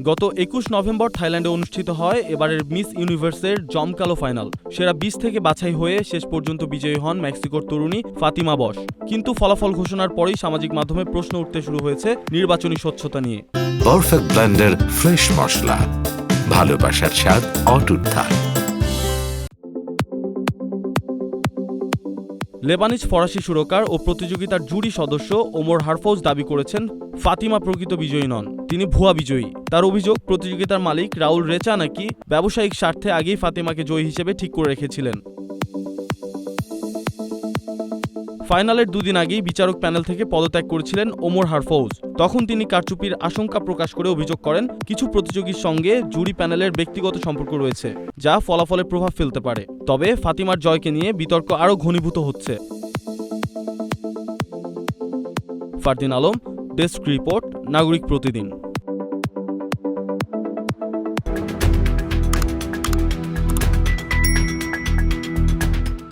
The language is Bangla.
গত ২১ নভেম্বর থাইল্যান্ডে অনুষ্ঠিত হয় এবারের মিস ইউনিভার্সের জমকালো ফাইনাল। সেরা ২০ থেকে বাছাই হয়ে শেষ পর্যন্ত বিজয়ী হন মেক্সিকোর তরুণী ফাতিমা বশ। কিন্তু ফলাফল ঘোষণার পরেই সামাজিক মাধ্যমে প্রশ্ন উঠতে শুরু হয়েছে নির্বাচনী স্বচ্ছতা নিয়ে। পারফেক্ট ব্লেন্ডের ফ্রেশ মশলা, ভালোবাসার স্বাদ অটুট থাক। লেবানিজ ফরাসি সুরকার ও প্রতিযোগিতার জুরি সদস্য ওমর হারফৌজ দাবি করেছেন ফাতিমা প্রকৃত বিজয়ী নন, তিনি ভুয়া বিজয়ী। তার অভিযোগ, প্রতিযোগিতার মালিক রাউল রেচা নাকি ব্যবসায়িক স্বার্থে আগেই ফাতিমাকে জয়ী হিসেবে ঠিক করে রেখেছিলেন। ফাইনালের দুদিন আগেই বিচারক প্যানেল থেকে পদত্যাগ করেছিলেন ওমর হারফৌজ। তখন তিনি কারচুপির আশঙ্কা প্রকাশ করে অভিযোগ করেন কিছু প্রতিযোগীর সঙ্গে জুরি প্যানেলের ব্যক্তিগত সম্পর্ক রয়েছে, যা ফলাফলে প্রভাব ফেলতে পারে। তবে ফাতিমার জয়কে নিয়ে বিতর্ক আরও ঘনীভূত হচ্ছে। ফারদিন আলম, ডেস্ক রিপোর্ট, নাগরিক প্রতিদিন।